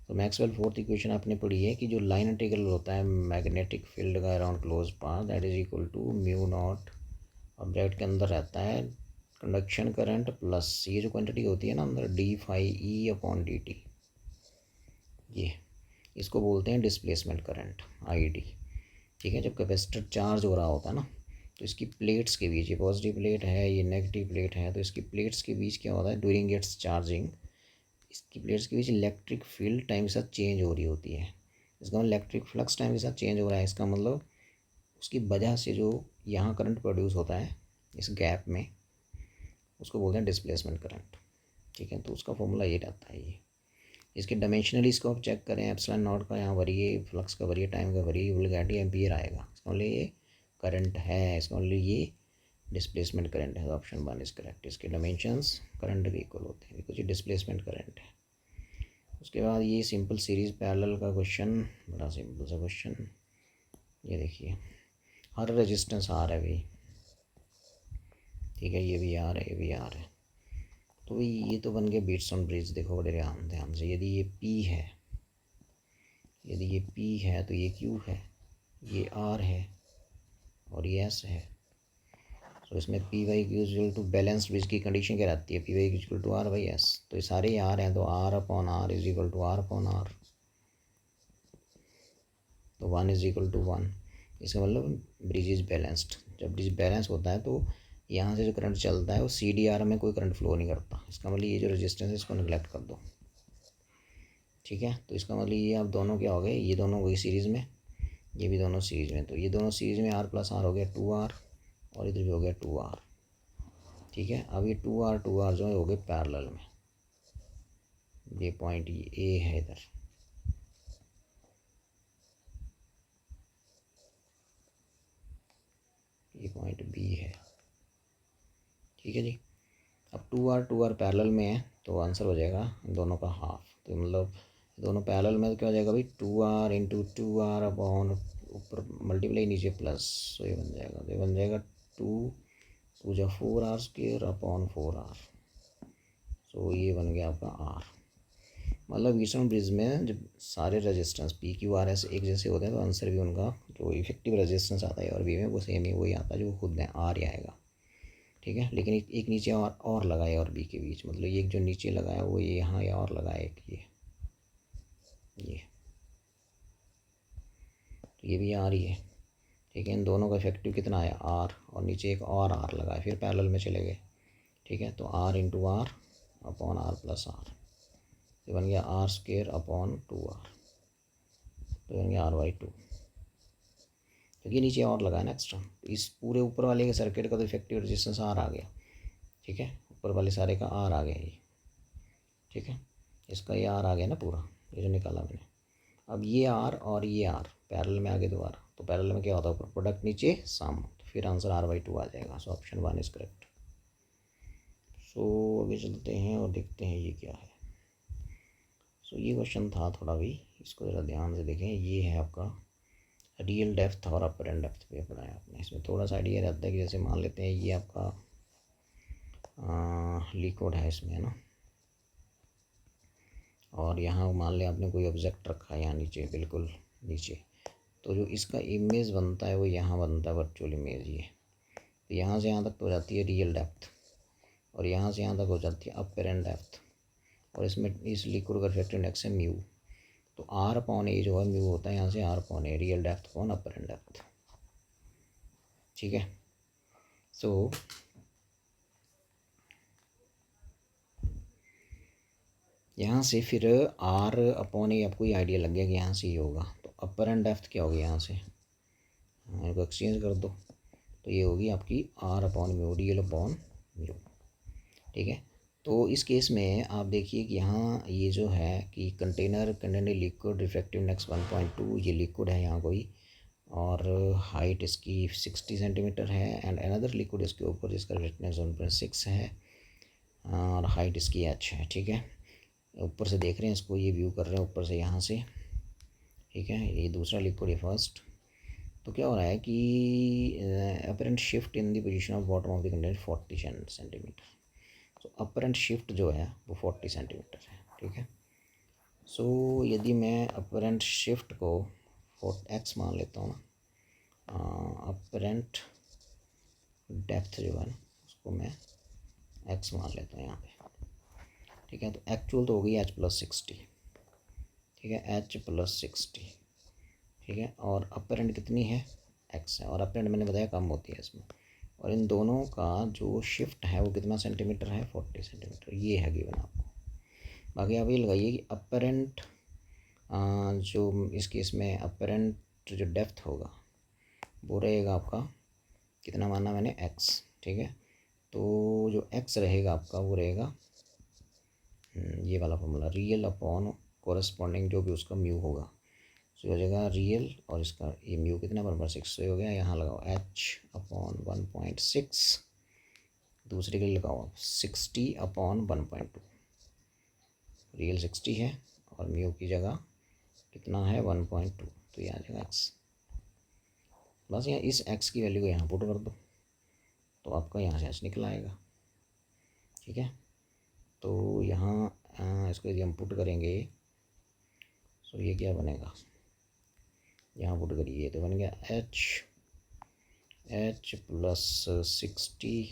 तो मैक्सवेल फोर्थ इक्वेशन आपने पढ़ी है कि जो लाइन इंटीग्रल होता है मैग्नेटिक फील्ड का around close path that is equal to mu naught, और ब्रैकेट के अंदर रहता है कंडक्शन करंट प्लस ये जो क्वांटिटी होती है ना अंदर d∅e/dt, ये इसको बोलते हैं डिस्प्लेसमेंट करंट ID। ठीक है, जब कैपेसिटर चार्ज हो रहा होता है ना, तो इसकी प्लेट्स के बीच, ये पॉजिटिव प्लेट है ये नेगेटिव प्लेट है, तो इसकी प्लेट्स के बीच क्या होता है ड्यूरिंग इट्स चार्जिंग, इसकी प्लेट्स के बीच इलेक्ट्रिक फील्ड टाइम के साथ चेंज हो रही होती है। इसका मतलब इलेक्ट्रिक फ्लक्स टाइम के साथ चेंज हो रहा है, इसका मतलब उसकी वजह से जो यहाँ करंट प्रोड्यूस होता है इस गैप में, उसको बोलते हैं डिस्प्लेसमेंट करंट। ठीक है, तो उसका फॉर्मूला ये रहता है। ये इसके डायमेंशनली इसको आप चेक करें, एप्सिलॉन नॉट का यहाँ भरिए, फ्लक्स का भरिए, टाइम का भरिए, विल गेट एम्पियर आएगा। इसका मतलब ये करंट है, इसका मतलब ये डिस्प्लेसमेंट करंट है। Option 1 is correct. इसके डायमेंशंस करंट के इक्वल होते हैं बिकॉज ये डिस्प्लेसमेंट करंट है। उसके बाद ये सिंपल सीरीज पैरेलल का क्वेश्चन, बड़ा सिंपल सा क्वेश्चन। ये देखिए हर रेजिस्टेंस आर है भाई, ठीक है, ये भी आर है ये भी आर है, तो ये तो बन गया बीट्स ब्रिज। देखो बड़े ध्यान से, यदि ये P है, यदि ये P है तो ये Q है, ये R है और ये S है। तो इसमें P/Q = बैलेंस ब्रिज की कंडीशन क्या रहती है, P/Q = R/S। तो ये सारे R हैं, तो R/R = R/R, तो 1 = 1। इसका मतलब ब्रिज इज बैलेंस्ड। जब ब्रिज बैलेंस होता है तो यहाँ से जो करंट चलता है वो CDR में कोई करंट फ्लो नहीं करता। इसका मतलब ये जो रेजिस्टेंस है इसको निगलेक्ट कर दो। ठीक है, तो इसका मतलब ये आप दोनों क्या हो गए, ये दोनों हो गई सीरीज़ में, ये भी दोनों सीरीज़ में, तो ये दोनों सीरीज़ में R+R हो गया 2R, और इधर भी हो गया 2R। ठीक है, अब ये 2R जो है हो गए पैरेलल में। ये पॉइंट A है इधर, ये पॉइंट B है। ठीक है जी, अब 2R पैरेलल में है तो आंसर हो जाएगा दोनों का हाफ। तो मतलब दोनों पैरेलल में तो क्या हो जाएगा भाई 2R × 2R अपॉन ऊपर मल्टीप्लाई नीचे प्लस, तो ये बन जाएगा, तो ये बन जाएगा 2 × 4R² अपॉन 4R। सो ये बन गया आपका R। मतलब व्हीटस्टोन ब्रिज में जब सारे रेजिस्टेंस PQRS एक जैसे होते हैं तो आंसर भी उनका जो इफेक्टिव रेजिस्टेंस आता है और भी में वो सेम ही वही आता है जो खुद है R ही आएगा। ठीक है, लेकिन एक नीचे और लगाए और B के बीच, मतलब ये जो नीचे लगाया वो ये यहाँ या और लगाए एक ये तो ये भी R ही है। ठीक है, इन दोनों का इफेक्टिव कितना आया R, और नीचे एक और R लगाए, फिर पैरेलल में चले गए। ठीक है, तो R × R अपॉन R+R, तो बन गया R² अपॉन 2R, तो बन गया R/2, क्योंकि नीचे और लगाया ना एक्स्ट्रा। तो इस पूरे ऊपर वाले के सर्किट का तो इफेक्टिव रेजिस्टेंस R आ गया। ठीक है, ऊपर वाले सारे का R आ गया ये। ठीक है, इसका ये R आ गया ना पूरा, ये जो निकाला मैंने। अब ये R और ये R पैरेलल में आ गए दोबारा, तो पैरेलल में क्या होता है ऊपर प्रोडक्ट नीचे सम, तो फिर आंसर R/2 आ जाएगा। So option 1 is correct. So अभी चलते हैं और देखते हैं ये क्या है। सो ये क्वेश्चन था थोड़ा भी, इसको ज़रा ध्यान से देखें। ये है आपका रियल डेप्थ और अपरेंट डेप्थ पे पढ़ाया आपने। इसमें थोड़ा सा आइडिया रहता है कि जैसे मान लेते हैं ये आपका लिक्विड है इसमें, है ना, और यहाँ मान लिया आपने कोई ऑब्जेक्ट रखा है यहाँ नीचे, बिल्कुल नीचे, तो जो इसका इमेज बनता है वो यहाँ बनता है वर्चुअल इमेज। ये तो यहाँ से यहाँ तक तो हो जाती है रियल डेप्थ, और यहाँ से यहाँ तक हो जाती है अपरेंट डेप्थ, और इसमें इस लिक्विड का रिफ्रैक्टिव इंडेक्स है म्यू। तो R/A जो है म्यू होता है यहाँ से R/A, real depth upon apparent depth. ठीक है, सो यहाँ से फिर आर अपॉन ए, आपको ये आइडिया लग गया कि यहाँ से ये होगा। तो अपर एंड डेप्थ क्या होगी यहाँ से, इनको एक्सचेंज कर दो तो ये होगी आपकी R upon mu, real upon mu. ठीक है, तो इस केस में आप देखिए कि यहाँ ये जो है कि container container liquid refractive index 1.2, ये लिक्विड है यहाँ कोई, और हाइट इसकी 60 सेंटीमीटर है, एंड अनदर लिक्विड इसके ऊपर जिसका रिफ्रैक्टिव 1.6 है, और हाइट इसकी h है। ठीक है, ऊपर से देख रहे हैं इसको, ये व्यू कर रहे हैं ऊपर से यहाँ से। ठीक है, ये दूसरा लिक्विड, ये फर्स्ट। तो क्या हो रहा है कि apparent shift in the position of bottom of the container 40 centimetre. तो अपरेंट शिफ्ट जो है वो 40 सेंटीमीटर है। ठीक है, सो यदि मैं अपरेंट शिफ्ट को x मान लेता हूँ ना, अपरेंट डेप्थ जो है ना उसको मैं x मान लेता हूँ यहाँ पे। ठीक है, तो एक्चुअल तो होगी h+60। ठीक है, h+60। ठीक है, और अपरेंट कितनी है, x है, और अपरेंट मैंने बताया कम होती है इसमें, और इन दोनों का जो शिफ्ट है वो कितना सेंटीमीटर है, 40 सेंटीमीटर। ये है गिवन आपको। बाकी आप ये लगाइए कि अपरेंट जो इस केस में अपरेंट जो डेप्थ होगा वो रहेगा आपका, कितना माना मैंने, x। ठीक है, तो जो x रहेगा आपका वो रहेगा ये वाला फॉर्मूला, रियल अपॉन कोरस्पॉन्डिंग जो भी उसका म्यू होगा, सो हो जाएगा रियल, और इसका ये म्यू कितना 1/6, सो हो गया। यहाँ लगाओ h/1.6, दूसरे के लिए लगाओ आप 60/1.2। रियल 60 है और म्यू की जगह कितना है 1.2, तो ये आ जाएगा x। बस यहाँ इस x की वैल्यू को यहाँ पुट कर दो तो आपका यहाँ से h निकल आएगा। ठीक है, तो यहाँ इसको यदि हम पुट करेंगे तो ये क्या बनेगा, यहाँ पुट करिए तो बन गया h+60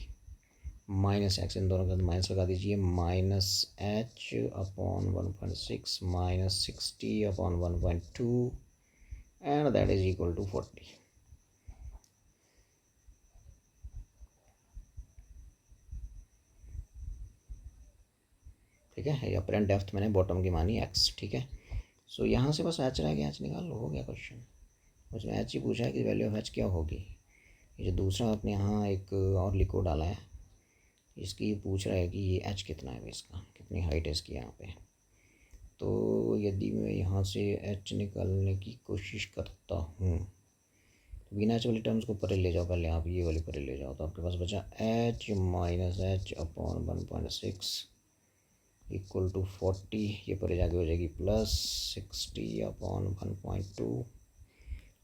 माइनस x, इन दोनों का माइनस लगा दीजिए, -h/1.6 minus 60/1.2 and that is equal to 40। ठीक है, ये अपरेंट डेप्थ मैंने बॉटम की मानी x। ठीक है, सो यहाँ से बस h रह गया, h निकाल लो, हो गया क्वेश्चन। उसमें h ही पूछा है कि वैल्यू ऑफ h क्या होगी। ये जो दूसरा आपने यहाँ एक और लिक्विड डाला है, इसकी ये पूछ रहा है कि ये h कितना है इसका, कितनी हाइट है इसकी यहाँ पे। तो यदि मैं यहाँ से h निकालने की कोशिश करता हूँ तो बिना h वाली टर्म्स को परे ले जाओ, पहले आप ये वाली परे ले जाओ, तो आपके पास बचा h minus h/1.6 equal to 40, ये परे जाके हो जाएगी +60/1.2,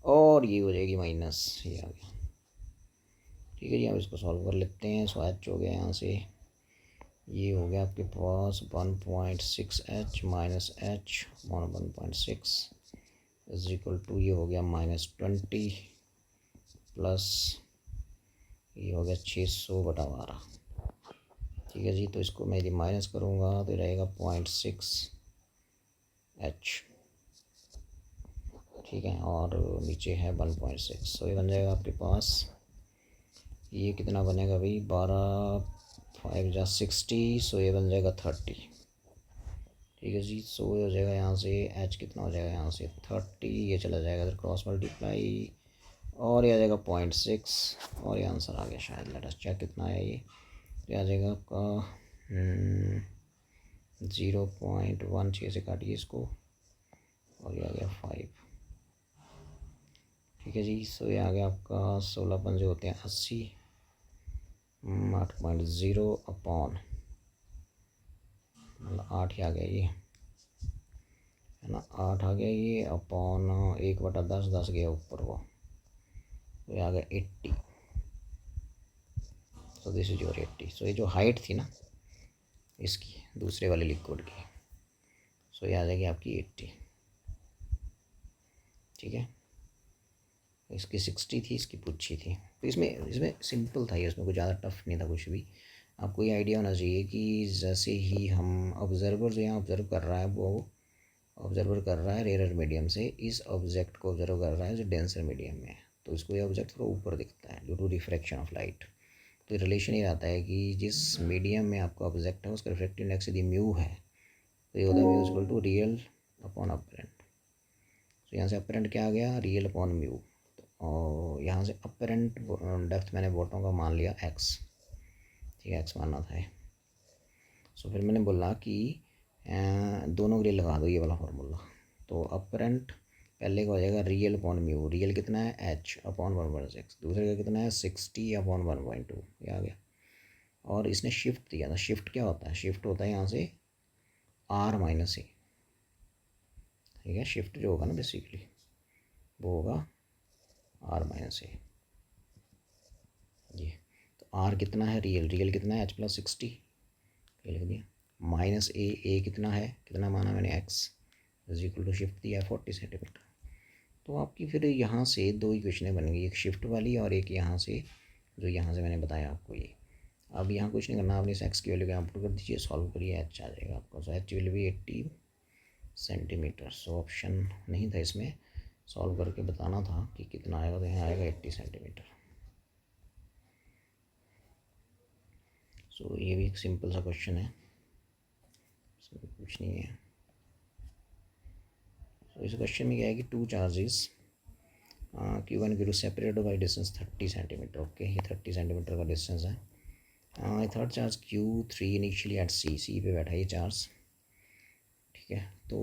और ये हो जाएगी माइनस, ये आ गया। ठीक है जी, अब इसको सॉल्व कर लेते हैं। सो h हो गया यहाँ से, ये हो गया आपके पास 1.6h minus h/1.6 is equal to, ये हो गया -20 प्लस ये हो गया 600/12। ठीक है जी, तो इसको मैं यदि माइनस करूँगा तो रहेगा 0.6h। ठीक है, और नीचे है 1.6, तो ये बन जाएगा आपके पास, ये कितना बनेगा भाई, 12×5=60, सो ये बन जाएगा 30। ठीक है जी, सो हो जाएगा यहाँ से h कितना हो जाएगा, यहाँ से 30, ये चला जाएगा इधर क्रॉस मल्टीप्लाई, और ये आ जाएगा 0.6, और ये आंसर आ गया शायद। लेट अस चेक कितना है ये आ जाएगा आपका 0.1, 6 से काटिए इसको, और ये आ गया 5। ठीक है जी, सो ये आ गया आपका 16 होते हैं 80, 8.0 अपॉन, मतलब 8 ही आ गया ये, है ना, 8 आ गया ये अपॉन 1/10, 10 गया ऊपर वो, तो ये आ गया 80। So this is your 80। सो ये जो हाइट थी ना इसकी दूसरे वाले लिक्विड की, सो ये आ जाएगी आपकी 80। ठीक है, इसकी 60 थी, इसकी पूछी थी, तो इसमें इसमें सिंपल था ये, इसमें कुछ ज़्यादा टफ नहीं था कुछ भी। आपको ये आइडिया होना चाहिए कि जैसे ही हम ऑब्जर्वर जो यहाँ ऑब्जर्व कर रहा है वो ऑब्जर्वर कर रहा है रेयर मीडियम से, इस ऑब्जेक्ट को ऑब्जर्व कर रहा है जो डेंसर मीडियम में है, तो इसको ये ऑब्जेक्ट थोड़ा ऊपर दिखता है due to refraction of light. तो रिलेशन ये आता है कि जिस मीडियम में आपका ऑब्जेक्ट है उसका रिफ्रैक्टिव इंडेक्स यदि म्यू है तो ये होता है mu equal to real upon apparent. तो यहाँ से अपेरेंट क्या आ गया, रियल अपॉन म्यू। और यहाँ से अपेरेंट डेप्थ मैंने बॉटम का मान लिया एक्स, ठीक है, एक्स मानना था। सो फिर मैंने बोला कि दोनों के लिए लगा दो ये वाला फार्मूला। तो अपेरेंट पहले का हो जाएगा रियल अपॉन म्यू, रियल कितना है एच अपॉन 1/6, दूसरे का कितना है 60 अपॉन 1/2, ये आ गया। और इसने शिफ्ट दिया था, शिफ्ट क्या होता है, शिफ्ट होता है यहाँ से आर माइनस ए, ठीक है, शिफ्ट जो होगा ना बेसिकली वो होगा आर माइनस ए, ये। तो आर कितना है, रियल, रियल कितना है एच प्लस 60, ये लिख दिया, माइनस ए कितना है, कितना माना मैंने x is equal to shift दिया है 40 सेंटीमीटर। तो आपकी फिर यहाँ से दो इक्वेशनें बन गई, एक शिफ्ट वाली और एक यहाँ से जो यहाँ से मैंने बताया आपको ये। अब यहाँ कुछ नहीं करना, आपने इस एक्स की वैल्यू यहाँ पुट कर दीजिए, सॉल्व करिए, एच आ जाएगा आपका। So H will be 80 centimetre. So option नहीं था इसमें, सॉल्व करके बताना था कि कितना आएगा, तो यहाँ आएगा 80 सेंटीमीटर। सो ये भी एक सिंपल सा क्वेश्चन है, इसमें कुछ नहीं है। सो इस क्वेश्चन में क्या है कि two charges Q1 Q2 separated by distance 30 centimetre. Okay, ये 30 सेंटीमीटर का डिस्टेंस है। Third charge Q3 initially at C पे बैठा है ये चार्ज, ठीक है। तो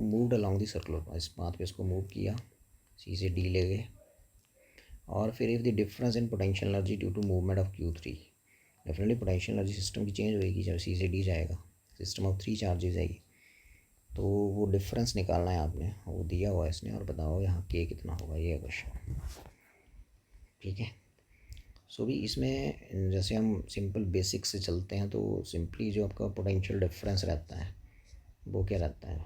मूव्ड अलॉन्ग दी सर्कुलर, इस बात पे इसको मूव किया, सी से डी ले गए। और फिर if the difference in potential energy due to movement of Q3, definitely potential energy system की चेंज होगी जब सी से डी जाएगा, सिस्टम ऑफ 3 चार्जेस है ये। तो वो डिफरेंस निकालना है आपने, वो दिया हुआ है इसने, और बताओ यहाँ के कितना होगा, ये क्वेश्चन, ठीक है। सो भी इसमें जैसे हम सिंपल बेसिक से चलते हैं, तो सिंपली जो आपका पोटेंशियल डिफरेंस रहता है वो क्या रहता है,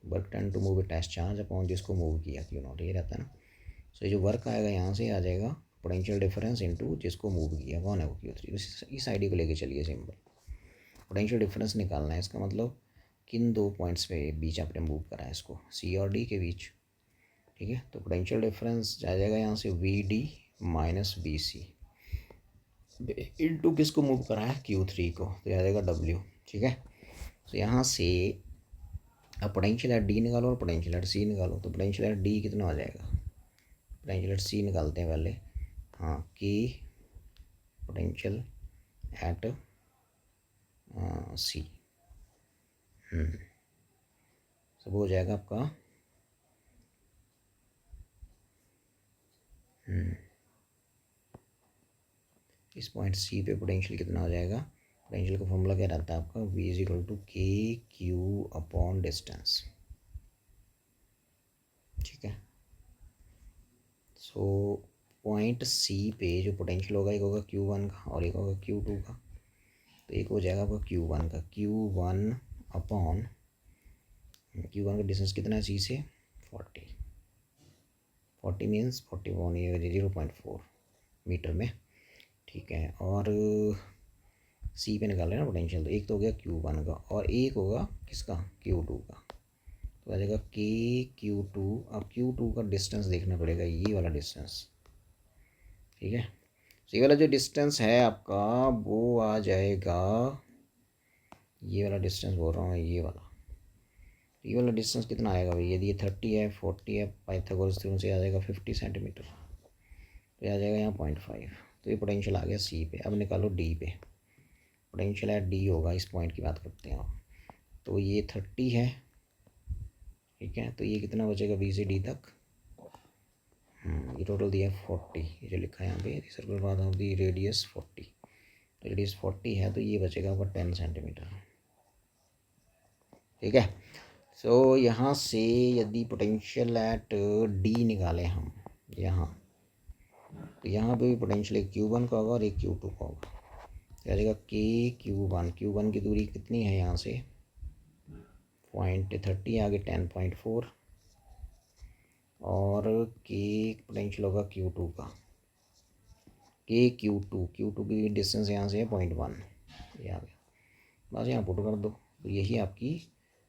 work done to move a test charge upon जिसको मूव किया Q0, ये रहता है ना। सो ये जो वर्क आएगा यहाँ से आ जाएगा पोटेंशियल डिफरेंस इनटू जिसको मूव किया, कौन है वो Q3। इस आइडिया को लेके चलिए, सिंपल पोटेंशियल डिफरेंस निकालना है, इसका मतलब किन दो पॉइंट्स पे बीच आपने मूव करा है इसको, सी और डी के बीच, ठीक है। तो पोटेंशियल डिफरेंस आ जाएगा यहाँ से VD माइनस BC इनटू किसको मूव करा है Q3 को, तो आ जाएगा W, ठीक है। तो यहाँ से अब पोटेंशियल एट डी निकालो और पोटेंशियल एट सी निकालो। तो पोटेंशियल एट डी कितना आ जाएगा, पोटेंशियल एट सी निकालते हैं पहले, हाँ, कि पोटेंशियल एट सी, सब हो जाएगा आपका इस पॉइंट सी पे पोटेंशियल कितना हो जाएगा, पोटेंशियल का फॉर्मूला क्या रहता है आपका, V is equal to KQ upon distance, ठीक है। सो पॉइंट सी पे जो पोटेंशियल होगा, एक होगा Q1 का और एक होगा Q2 का। तो एक हो जाएगा आपका Q1 का, Q1 अपॉन Q1 का डिस्टेंस कितना है सी से 40 मीन्स 41, ये 0.4 मीटर में, ठीक है। और सी पे निकाल रहे हैं ना पोटेंशियल, तो एक तो हो गया Q1 का और एक होगा किसका Q2 का। तो आ जाएगा KQ2। अब Q2 का डिस्टेंस देखना पड़ेगा, ये वाला डिस्टेंस, ठीक है। तो ये वाला जो डिस्टेंस है आपका वो आ जाएगा, ये वाला डिस्टेंस बोल रहा हूँ, ये वाला डिस्टेंस कितना आएगा भाई, यदि ये 30 है 40 है, पाइथागोरस थ्योरम से आ जाएगा 50 सेंटीमीटर, तो आ जाएगा यहाँ 0.5। तो ये पोटेंशियल आ गया सी पे। अब निकालो डी पे, पोटेंशियल है डी होगा, इस पॉइंट की बात करते हैं आप। तो ये 30 है, ठीक है। तो ये कितना बचेगा बी से डी तक, ये टोटल दिया 40, ये जो लिखा है यहाँ पे circle path of the radius 40, तो रेडियस 40 है, तो ये बचेगा आपका 10 सेंटीमीटर, ठीक है। सो यहाँ से यदि पोटेंशियल एट डी निकालें हम यहाँ, तो यहाँ पे भी पोटेंशियल एक Q1 का होगा और एक Q2 का होगा, तो आ जाएगा Q1 की दूरी कितनी है यहाँ से 0.30 आगे 10.4, और के पोटेंशियल होगा Q2 का, Q2 की डिस्टेंस यहाँ से है 0.1, ये आ गया, बस यहाँ पुट कर दो। तो यही आपकी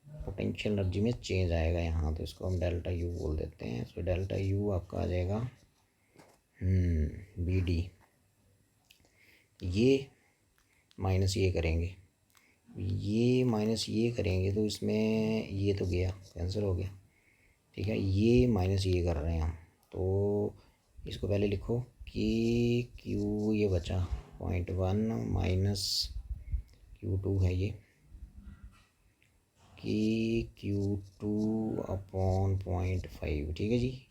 पोटेंशियल एनर्जी में चेंज आएगा यहाँ, तो इसको हम डेल्टा यू बोल देते हैं। सो डेल्टा यू आपका आ जाएगा BD, ये माइनस ये करेंगे, ये माइनस ये करेंगे तो इसमें ये तो गया, कैंसिल हो गया, ठीक है। ये माइनस ये कर रहे हैं हम, तो इसको पहले लिखो कि क्यू ये बचा 0.1 माइनस Q2 है ये, कि Q2 अपॉन 0.5, ठीक है जी,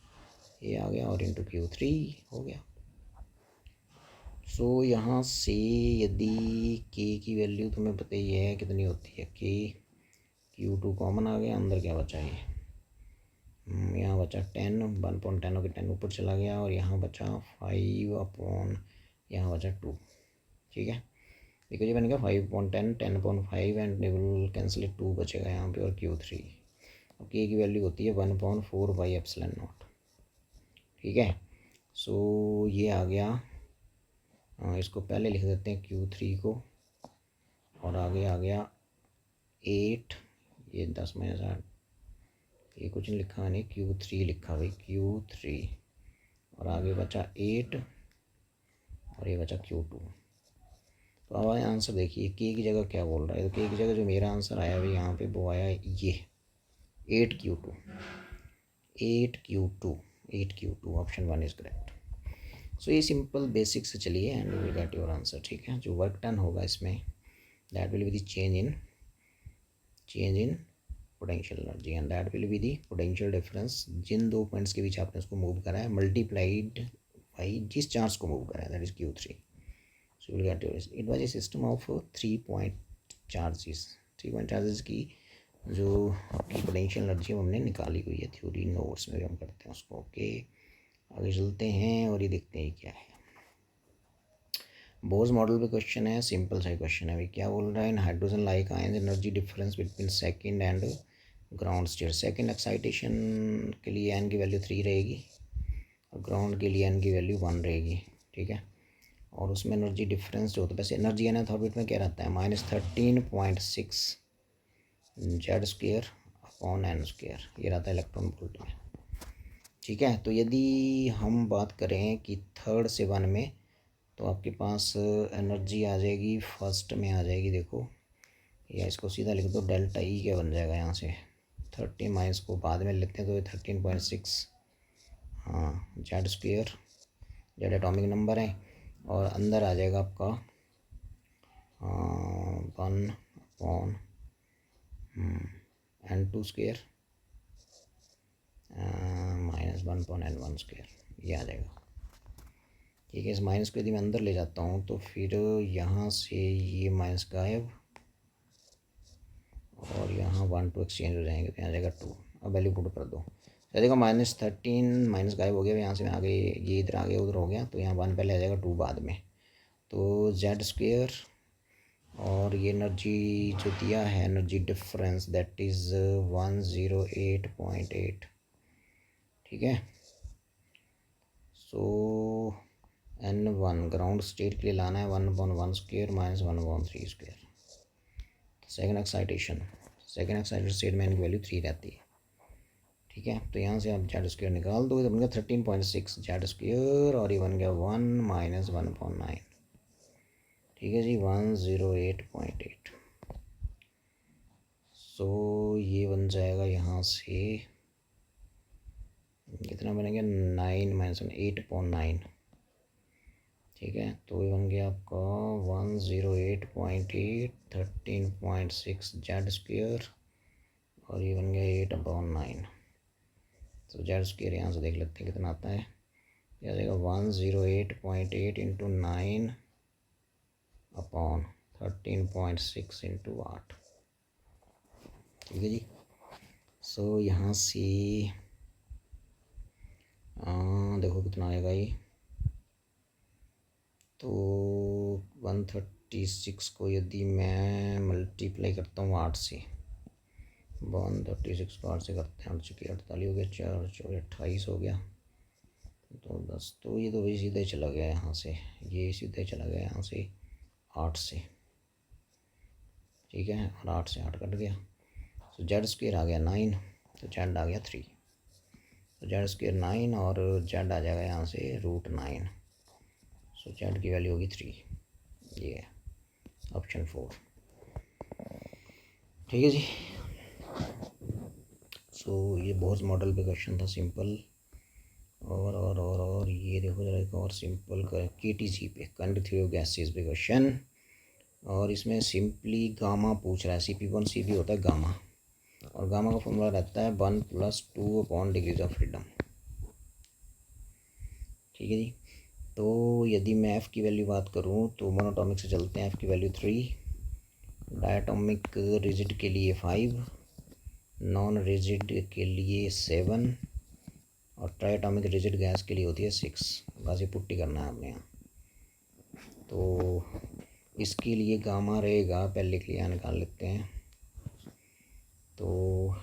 ये आ गया, और इंटू Q3 हो गया। सो यहाँ से यदि K की वैल्यू तुम्हें पता ही है कितनी होती है, K Q2 कॉमन आ गया, अंदर क्या बचा ये, यहाँ बचा 10, 1.10 होकर 10 ऊपर चला गया, और यहाँ बचा 5 अपॉन, यहाँ बचा 2, ठीक है। बिकॉज ये बनेगा 5.10, 10.5 एंड विल कैंसिल 2 बचेगा यहाँ पे, और Q3। अब K की वैल्यू होती है 1/4/ε0, ठीक है। सो ये आ गया, इसको पहले लिख देते हैं Q3 को, और आगे आ गया 8, ये 10 माइनस 8, ये कुछ नहीं लिखा, नहीं Q3 लिखा भाई, Q3, और आगे बचा 8, और ये बचा Q2। तो अब आंसर देखिए, K की जगह क्या बोल रहा है, तो K की जगह जो मेरा आंसर आया भाई यहाँ पे वो आया ये 8Q2, 8Q2, 8Q2, option 1 is correct. सो ये सिंपल बेसिक से चलिए and will get your answer, ठीक है। जो वर्क डन होगा इसमें that will be the change in potential energy, and that will be the potential difference जिन दो पॉइंट्स के बीच आपने उसको मूव करा है, मल्टीप्लाइड बाई जिस चार्ज को मूव करा है, that is Q3। So will get your, it was a system of 3 point charges, 3 point charges की जो आपकी पोटेंशियल एनर्जी है हमने निकाली हुई है, थ्योरी नोट्स में भी हम करते हैं उसको। ओके, आगे चलते हैं और ये देखते हैं क्या है। बोर्स मॉडल पे क्वेश्चन है, सिंपल सा क्वेश्चन है भाई। क्या बोल रहा है, in hydrogen like ion energy difference between second and ground state. Second excitation के लिए एन की वैल्यू 3 रहेगी, और ग्राउंड के लिए एन की वैल्यू 1 रहेगी, ठीक है। और उसमें एनर्जी डिफरेंस जो होता है, वैसे एनर्जी एन ऑर्बिट में क्या रहता है, -13.6 Z² अपॉन n², ये रहता है इलेक्ट्रॉन वोल्ट में, ठीक है। तो यदि हम बात करें कि थर्ड से 1 में, तो आपके पास एनर्जी आ जाएगी, फर्स्ट में आ जाएगी, देखो, या इसको सीधा लिख दो, डेल्टा ई क्या बन जाएगा यहाँ से, 30 माइनस को बाद में लेते हैं तो 13.6, हाँ, Z², जेड एटॉमिक नंबर है, और अंदर आ जाएगा आपका 1 अपॉन n² -1/n1², ये आ जाएगा, ठीक है। इस माइनस को यदि मैं अंदर ले जाता हूँ तो फिर यहाँ से ये माइनस गायब, और यहाँ 1 2 एक्सचेंज हो जाएंगे, तो यहाँ जाएगा 2। अब वैल्यू पुट कर दो, देखो -13 माइनस गायब हो गया, यहाँ से आगे ये इधर आ गया, उधर हो गया, तो यहाँ 1 पहले आ जाएगा, 2 बाद में, तो Z², और ये एनर्जी जो दिया है, एनर्जी डिफरेंस दैट इज़ 108.8, ठीक है। सो n1 ग्राउंड स्टेट के लिए लाना है 1/1² -1/3²। सेकेंड एक्साइटेशन स्टेट में इनकी वैल्यू 3 रहती है, ठीक है। तो यहाँ से आप Z² निकाल दो, तो बन गया 13.6 Z², और ये बन गया 1 -1/9, ठीक है जी, 108.8। सो ये बन जाएगा यहाँ से कितना बनेगा, 9 -1 8.9, ठीक है। तो ये बन गया आपका 108.8 13.6 Z², और ये बन गया 8/9। तो Z² यहाँ से देख लेते हैं कितना आता है, यह आ जाएगा 108.8 इंटू 9 अपॉन 13.6 इंटू 8, ठीक है जी। सो यहाँ से देखो कितना आएगा ये, तो 136 को यदि मैं मल्टीप्लाई करता हूँ 8 से, 136 को 8 से करते हैं, 8 चुकी 48 हो गया, 4 4 28 हो गया, तो 10, तो ये तो भाई सीधे चला गया यहाँ से, ये सीधे चला गया यहाँ से 8 से, ठीक है, और 8 से 8 कट गया, तो Z² आ गया 9, तो Z आ गया 3, तो Z² 9, और Z आ जाएगा यहाँ से √9, सो Z की वैल्यू होगी 3, ये है ऑप्शन 4। ठीक है जी। सो ये बहुत मॉडल पे क्वेश्चन था, सिंपल। और ये देखो जरा एक और सिंपल KTG पे, कंडक्टिविटी थ्योरी ऑफ गैसेस पे क्वेश्चन, और इसमें सिंपली गामा पूछ रहा है। CP1 CP होता है गामा, और गामा का फॉर्मूला रहता है 1+2/डिग्रीज ऑफ फ्रीडम। ठीक है जी। तो यदि मैं F की वैल्यू बात करूँ तो मोनोटॉमिक से चलते हैं। F की वैल्यू 3, डायटोमिक रिजिड के लिए 5, नॉन रिजिड के लिए 7, और ट्राइटॉमिक रिजिड गैस के लिए होती है 6। बस ये पुट्टी करना है आपने यहाँ। तो इसके लिए गामा रहेगा, पहले के लिए यहाँ निकाल लेते हैं। तो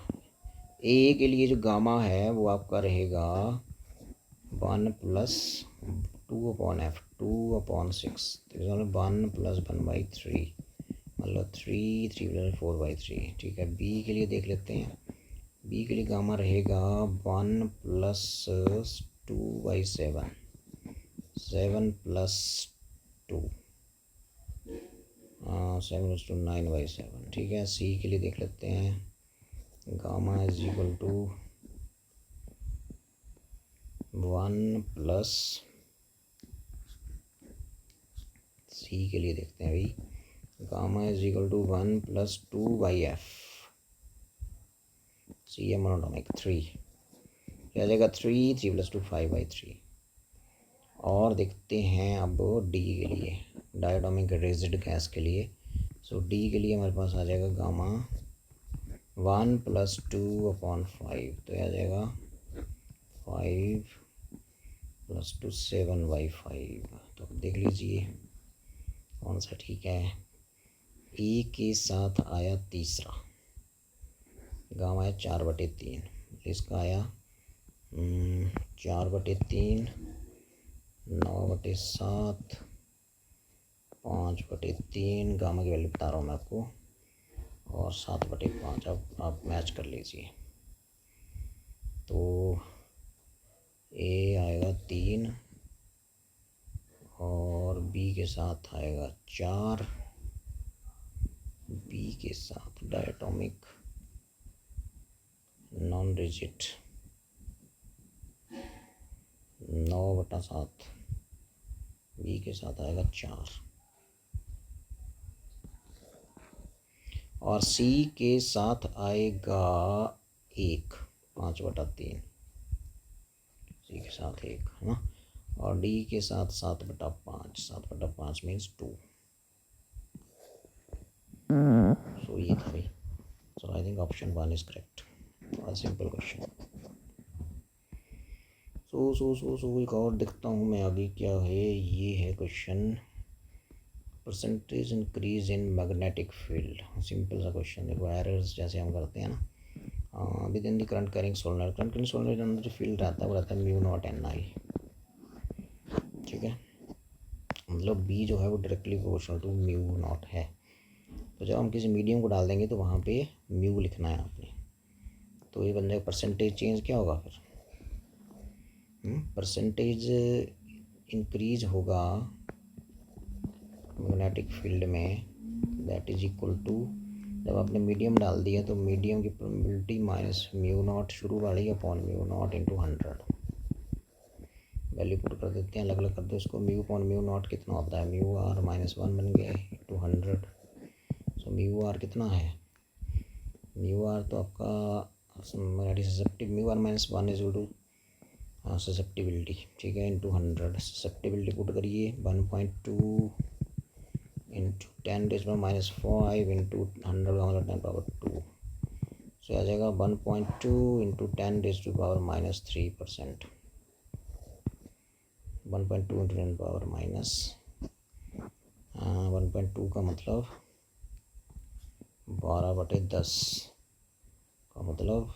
ए के लिए जो गामा है वो आपका रहेगा 1+2/F 2/6, तो 1+1/3, मतलब 3 ठीक है। बी के लिए देख लेते हैं। बी के लिए गामा रहेगा 1+2/7, 7+2, 7/9/7। ठीक है। सी के लिए देख लेते हैं। गामा इज इक्वल टू 1+, सी के लिए देखते हैं भाई, gamma is equal to 1+2/F। सी है मोनोटॉमिक 3, क्या जाएगा 3+2 5/3। और देखते हैं अब डी के लिए, डायटोमिक रेजिड गैस के लिए। सो डी के लिए हमारे पास आ जाएगा गामा 1+2/5, तो आ जाएगा 5+2 7/5। तो देख लीजिए कौन सा ठीक है। ए के साथ आया तीसरा, गामा है 4/3, इसका आया 4/3, 9/7, 5/3, गामा की वैल्यू बता रहा हूँ मैं आपको, और 7/5। अब आप मैच कर लीजिए। तो ए आएगा 3, और बी के साथ आएगा 4, बी के साथ डायटोमिक नॉन रिजिड 9/7, बी के साथ आएगा 4, और सी के साथ आएगा 1, 5/3, सी के साथ 1 है ना, और डी के साथ 7/5, 7/5 मीन्स 2। सो ये था भाई। So I think option 1 is correct. Simple question. So एक और देखता हूँ मैं आगे क्या है। ये है question, percentage increase in magnetic field. Simple सा क्वेश्चन। देखो एरर्स जैसे हम करते हैं ना, with in the current carrying solenoid, current carrying solenoid के अंदर जो फील्ड रहता है वो रहता है μ0 Ni। ठीक है, मतलब बी जो है वो डायरेक्टली प्रोपोर्शनल टू μ0 है। तो जब हम किसी मीडियम को डाल देंगे तो वहाँ पे म्यू लिखना है आपने। तो ये बंदे का परसेंटेज चेंज क्या होगा फिर, परसेंटेज इंक्रीज होगा मैग्नेटिक फील्ड में, दैट इज इक्वल टू, जब आपने मीडियम डाल दिया तो मीडियम की प्रोबेबिलिटी माइनस μ0 शुरू वाली अपॉन μ0 × 100। वैल्यू पुट कर देते हैं, अलग अलग कर दो इसको। μ/μ0 कितना होता है, μr -1 बन गया × 100। सो μr कितना है, μr तो आपका μr -1 is equal to susceptibility. ठीक है, × 100। ससेप्टिबिलिटी पुट करिए 1.2 × 10⁻⁻5 × 100 का मतलब 10⁻²। सो आ जाएगा 1.2 × 10⁻³ 1.2 × 1.2 का मतलब 12/10 का मतलब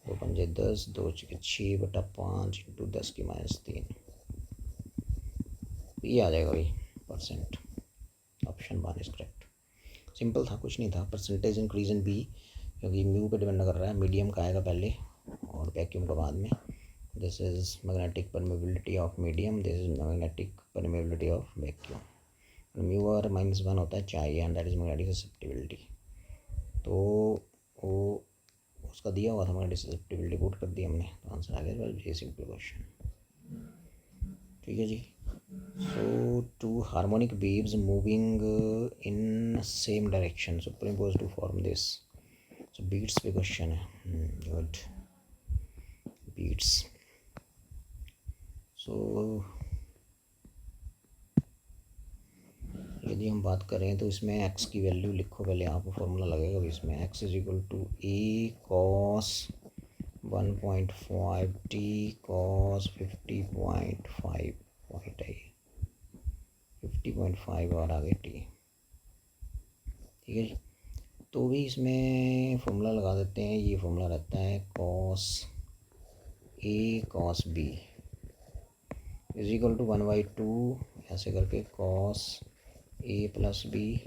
2 पंजे 10, 2 छक्के 6/5 × 10⁻³ ये आ जाएगा भाई percent. Option 1 is correct. Simple था, कुछ नहीं था। परसेंटेज इंक्रीज इन बी, क्योंकि म्यू पे डिपेंड कर रहा है। मीडियम का आएगा पहले और वैक्यूम का बाद में। This is magnetic permeability of medium, this is magnetic permeability of vacuum. μr -1 होता है चाहिए, and that is magnetic susceptibility. तो वो उसका दिया हुआ था, मैंने डिससेप्टिबिलिटी पुट कर दी हमने, तो आंसर आ गया। बस ये सिंपल क्वेश्चन, ठीक है जी। So two harmonic waves moving in same direction superimpose to form this. So beats पे क्वेश्चन है, गुड, बीट्स। सो यदि हम बात करें तो इसमें x की वैल्यू लिखो पहले, यहाँ पर फॉर्मूला लगेगा भी इसमें, x is equal to A cos 1.5 t cos 50.5 point I 50.5 और आगे टी, ठीक है जी। तो भी इसमें फॉर्मूला लगा देते हैं, ये फॉर्मूला रहता है cos A cos B is equal to 1/2 ऐसे करके cos A plus B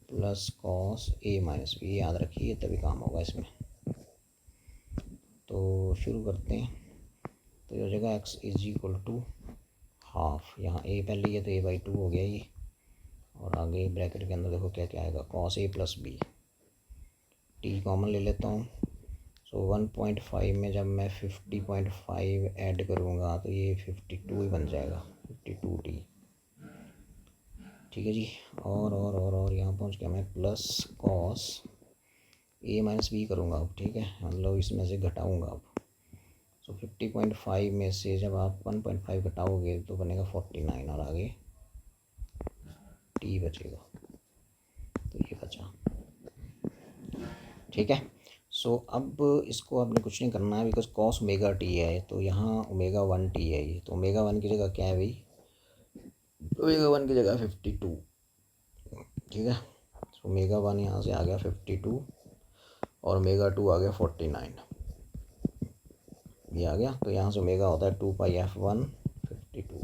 plus cos A minus B, याद रखिए तभी काम होगा इसमें। तो शुरू करते हैं, तो ये हो जाएगा x is equal to half, यहाँ a पहले है तो a/2 हो गया ये, और आगे ब्रैकेट के अंदर देखो क्या क्या आएगा, cos A plus B, T common ले लेता हूँ। सो 1.5 में जब मैं 50.5 ऐड करूँगा तो ये 52 ही बन जाएगा, 52t, ठीक है जी। और यहाँ पहुँच गया मैं plus cos A minus B करूँगा अब, ठीक है, मतलब इसमें से घटाऊँगा अब। सो 50.5 में से जब आप 1.5 घटाओगे तो बनेगा 49 और आगे टी बचेगा, तो ये बचा, ठीक है। सो अब इसको आपने कुछ नहीं करना है, बिकॉज कॉस ओमेगा टी है, तो यहाँ ओमेगा 1 टी है ये, तो ओमेगा 1 की जगह क्या है भाई, ओमेगा 1 की जगह 52, ठीक है। सो ओमेगा 1 यहाँ से आ गया 52 और ओमेगा 2 आ गया 49, ये आ गया। तो यहाँ से ओमेगा होता है 2πf1 52,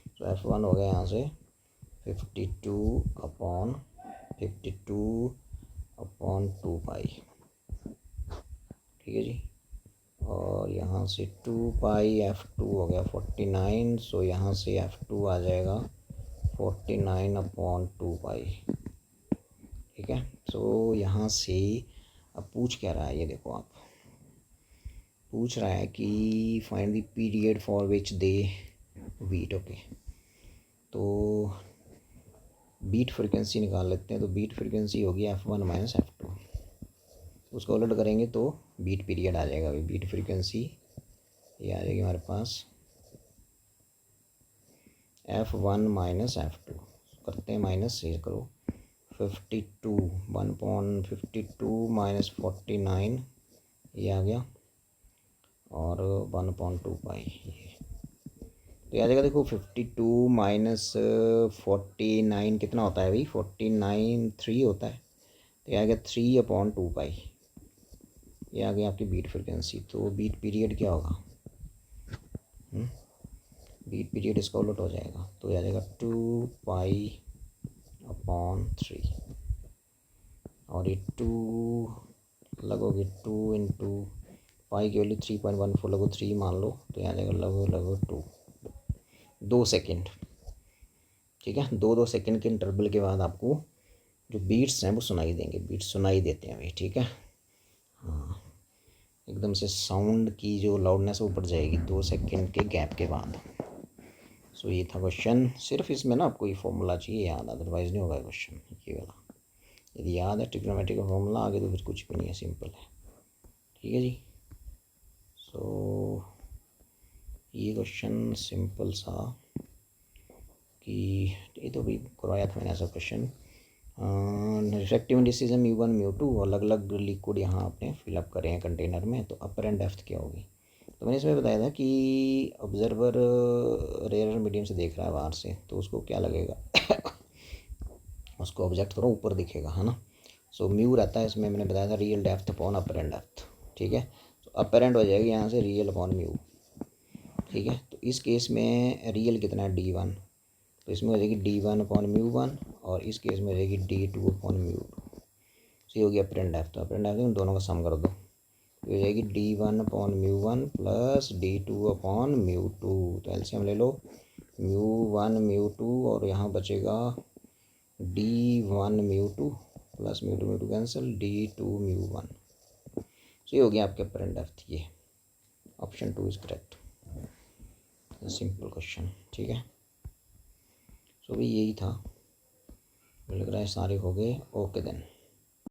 तो f1 हो गया यहाँ से 52/2π, ठीक है जी। और यहाँ से 2πf2 हो गया 49, सो यहाँ से f2 आ जाएगा 49/2π, ठीक है। सो यहाँ से अब पूछ क्या रहा है, ये देखो आप, पूछ रहा है कि find the period for which they beat, okay. तो बीट फ्रिक्वेंसी निकाल लेते हैं, तो बीट फ्रिक्वेंसी होगी f1 माइनस f2, उसको उलट करेंगे तो बीट पीरियड आ जाएगा, बीट फ्रीक्वेंसी ये आ जाएगी हमारे पास f1 माइनस f2, करते हैं माइनस से करो, 52 1/52 माइनस 49 ये आ गया, और 1/2π ये, तो आ जाएगा। देखो 52 माइनस 49 कितना होता है भाई, 49 3 होता है, तो ये आ गया 3/2π, ये आ गया आपकी बीट फ्रिक्वेंसी। तो बीट पीरियड क्या होगा, बीट पीरियड इसका उलट हो जाएगा, तो ये आ जाएगा 2π/3, और ये 2 लगोगे 2 इंटू पाई की वैल्यू 3.14 लगो 3 मान लो, तो यहाँ जाएगा लगो 2 सेकेंड, ठीक है। 2 सेकेंड के इंटरवल के बाद आपको जो बीट्स हैं वो सुनाई देंगे, बीट्स सुनाई देते हैं भाई, ठीक है। हाँ, एकदम से साउंड की जो लाउडनेस वो बढ़ जाएगी 2 सेकेंड के गैप के बाद। सो ये था क्वेश्चन, सिर्फ इसमें ना आपको ये फॉर्मूला चाहिए याद, अदरवाइज नहीं होगा क्वेश्चन ये वाला। यदि याद है ट्रिग्नोमेट्री का फॉर्मूला, आगे तो फिर कुछ भी नहीं है, सिंपल है, ठीक है जी। सो ये क्वेश्चन सिंपल सा कि ये तो भी करवाया था मैंने ऐसा क्वेश्चन, रिफ्रैक्टिव इंडिसेस μ1 μ2 अलग अलग लिक्विड यहाँ आपने फिलअप करे हैं कंटेनर में, तो अपर एंड डेप्थ क्या होगी। तो मैंने इसमें बताया था कि ऑब्जर्वर रेयर मीडियम से देख रहा है बाहर से, तो उसको क्या लगेगा उसको ऑब्जेक्ट थोड़ा ऊपर दिखेगा, है ना। सो म्यू रहता है इसमें, मैंने बताया था real depth upon upper and depth, ठीक है। तो अपर एंड हो जाएगी यहाँ से रियल अपॉन म्यू, ठीक है। तो इस केस में रियल कितना है D1, तो इसमें हो जाएगी D1/μ1, और इस केस में हो जाएगी D2/μ2, तो ये हो गया अपर एंड डेप्थ। तो अपर एंड डेप्थ दोनों का सम कर दो, तो हो जाएगी D1/μ1 प्लस D2/μ2, तो एलसीएम ले लो μ1 μ2, और यहाँ बचेगा D1 μ2 plus mu two cancel, d2 μ1। So ये हो गया आपके अपरेंट डेप्थ। ये option 2 is correct. Simple question, ठीक है। सो भी यही था, मुझे लग रहा है सारे हो गए। Okay then.